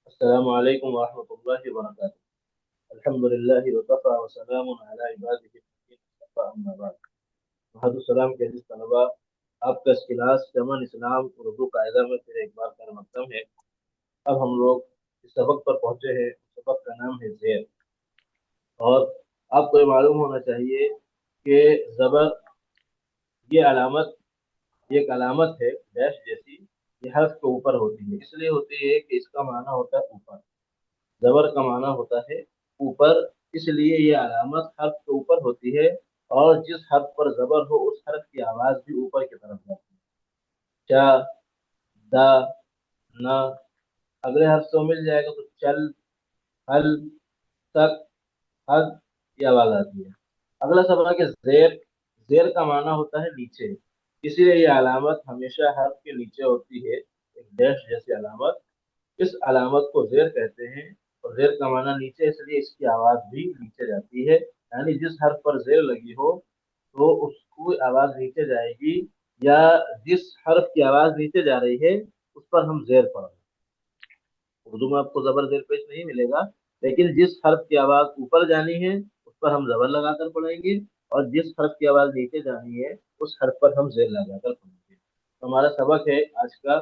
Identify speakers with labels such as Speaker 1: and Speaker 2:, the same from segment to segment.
Speaker 1: السلام علیکم ورحمۃ اللہ وبرکاتہ۔ الحمد للہ وکفی وسلام علی عبادہ الذین اصطفی، اما بعد۔ محمد السلام کے عزیز طلباء، آپ کا اس کلاس چمن اسلام اردو قاعدہ میں پھر ایک بار خیر مقدم ہے۔ اب ہم لوگ اس سبق پر پہنچے ہیں۔ سبق کا نام ہے زیر، اور آپ کو یہ معلوم ہونا چاہیے کہ زبر یہ علامت، یہ ایک علامت ہے ڈیش جیسی، یہ حرف کے اوپر ہوتی ہے۔ اس لیے ہوتی ہے کہ اس کا معنی ہوتا ہے اوپر، زبر کا معنی ہوتا ہے اوپر، اس لیے یہ علامت حرف کے اوپر ہوتی ہے، اور جس حرف پر زبر ہو اس حرف کی آواز بھی اوپر کی طرف جاتی ہے۔ چا، دا، نا۔ اگلے حرف سے مل جائے گا تو چل، ہل، تک، حد، یہ آواز آتی ہے۔ اگلا سبق ہے کہ زیر، زیر کا معنی ہوتا ہے نیچے، اسی لیے یہ علامت ہمیشہ حرف کے نیچے ہوتی ہے، ایک ڈیش جیسی علامت۔ اس علامت کو زیر کہتے ہیں، اور زیر کا معنی نیچے، اس لیے اس کی آواز بھی نیچے جاتی ہے۔ یعنی جس حرف پر زیر لگی ہو تو اس کی آواز نیچے جائے گی، یا جس حرف کی آواز نیچے جا رہی ہے اس پر ہم زیر پڑھ رہے ہیں۔ اردو میں آپ کو زبر زیر پیش نہیں ملے گا، لیکن جس حرف کی آواز اوپر جانی ہے اس پر ہم زبر لگا کر پڑھیں گے، اور جس حرف کی آواز نیچے جانی ہے اس حرف پر ہم زیر لگا کر پڑھیں گے۔ تو ہمارا سبق ہے آج کا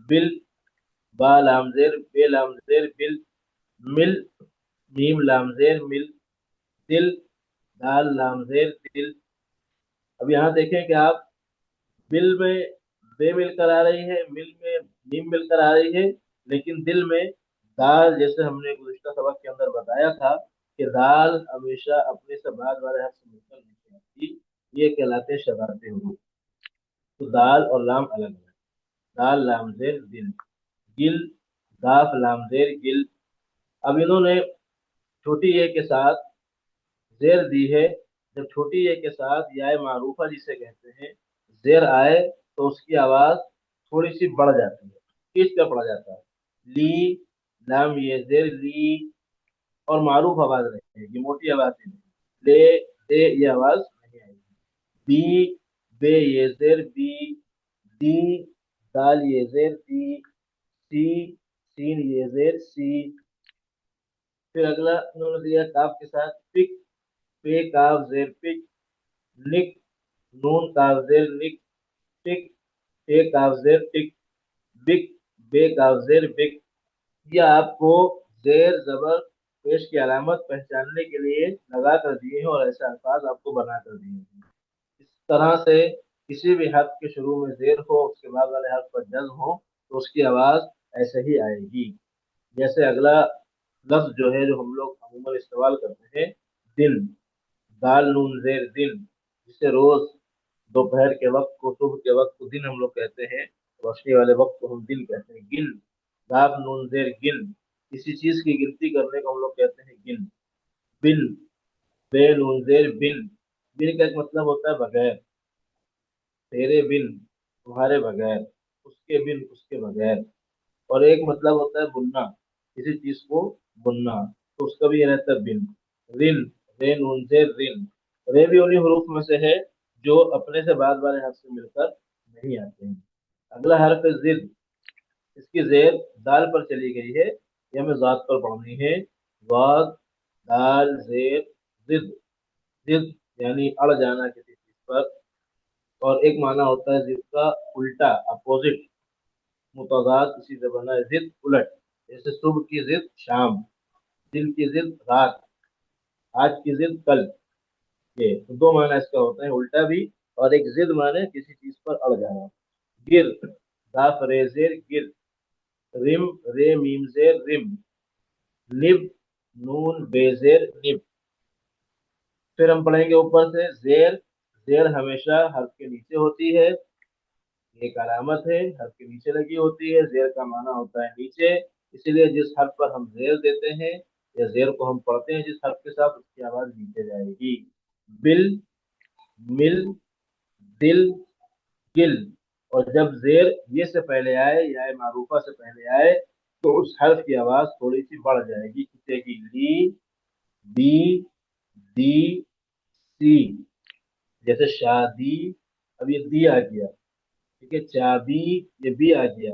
Speaker 1: بل، با لام زیر، بے لام زیر بل، مل، میم لام زیر مل، دل، دال لام زیر دل۔ اب یہاں دیکھیں کہ آپ بل میں بے مل کر آ رہی ہے، مل میں میم مل کر آ رہی ہے، لیکن دل میں دال، جیسے ہم نے گزشتہ سبق کے اندر بتایا تھا کہ دال ہمیشہ اپنے سے بعد والے حرف سے مل کر نہیں آتی، یہ کہلاتے شرارتی حروف۔ تو دال اور لام الگ ہے۔ دال لام زیر دل، گل، گاف لام زیر گل۔ اب انہوں نے چھوٹی اے کے ساتھ زیر دی ہے۔ جب چھوٹی اے کے ساتھ یا معروفہ جسے کہتے ہیں زیر آئے تو اس کی آواز تھوڑی سی بڑھ جاتی ہے، کھینچ کر پڑا جاتا ہے۔ لی، لام یہ زیر لی، اور معروف آواز رہے گی، موٹی آواز نہیں۔ لے، دے، یہ آواز نہیں آئے گی۔ بی، بے یہ زیر بی، دی، دال یہ زیر دی، سی، سین یہ زیر سی۔ پھر اگلا انہوں نے دیا کاف کے ساتھ پک، پے کاف زیر پک، نک، نون کاف زیر نک، ٹک، ٹے کاف زیر ٹک، بک، بے کاف زیر بک۔ یہ آپ کو زیر زبر پیش کی علامت پہچاننے کے لیے لگا کر دیے ہیں، اور ایسے الفاظ آپ کو بنا کر دیے ہیں۔ اس طرح سے کسی بھی حرف کے شروع میں زیر ہو، اس کے بعد والے حرف پر جزم ہو، تو اس کی آواز ایسے ہی آئے گی۔ جیسے اگلا لفظ جو ہے، جو ہم لوگ عموماً استعمال کرتے ہیں، دن، دال نون زیر دن، جسے روز دوپہر کے وقت کو، صبح کے وقت کو دن ہم لوگ کہتے ہیں، روشنی والے وقت کو ہم دن کہتے ہیں۔ گن، دال نون زیر گن، کسی چیز کی گنتی کرنے کو ہم لوگ کہتے ہیں گن۔ بن، بے نون زیر بن، بن کا ایک مطلب ہوتا ہے بغیر، تیرے بن، تمہارے بغیر، اس کے بن، اس کے بغیر۔ اور ایک مطلب ہوتا ہے بننا، کسی چیز کو بننا، تو اس کا بھی یہ رہتا ہے بن۔ رن، رے نون زیر رن، رے بھی انہیں حروف میں سے ہے جو اپنے سے بعد والے حرف سے مل کر نہیں آتے ہیں۔ اگلا حرف ہے زد، اس کی زیر دال پر چلی گئی ہے، یہ ہمیں ذات پر پڑھنی ہے۔ واد، دال زیر زد، زد یعنی اڑ جانا کسی چیز پر، اور ایک معنی ہوتا ہے ضد کا الٹا، اپوزٹ، متضاد، اسی سے بنا ہے ضد الٹ۔ جیسے صبح کی ضد شام، دن کی ضد رات، آج کی ضد کل۔ یہ دو معنی اس کا ہوتا ہے، الٹا بھی، اور ایک ضد معنی کسی چیز پر اڑ جانا۔ گر، داف رے زیر گر، رم، رے میم زیر رم، نب، نون بے زیر نب۔ پھر ہم پڑھیں گے اوپر سے زیر، زیر ہمیشہ حرف کے نیچے ہوتی ہے، ایک علامت ہے، حرف کے نیچے لگی ہوتی ہے۔ زیر کا معنی ہوتا ہے نیچے، اسی لیے جس حرف پر ہم زیر دیتے ہیں یا زیر کو ہم پڑھتے ہیں جس حرف کے ساتھ، اس کی آواز نیچے جائے گی۔ بل، مل، دل، گل۔ اور جب زیر یہ سے پہلے آئے یا معروفہ سے پہلے آئے تو اس حرف کی آواز تھوڑی سی بڑھ جائے گی، کھنچے گی۔ لی، بی، دی، سی۔ جیسے شادی، اب یہ دی آ گیا، ٹھیک ہے، چابی، یہ بھی آ گیا،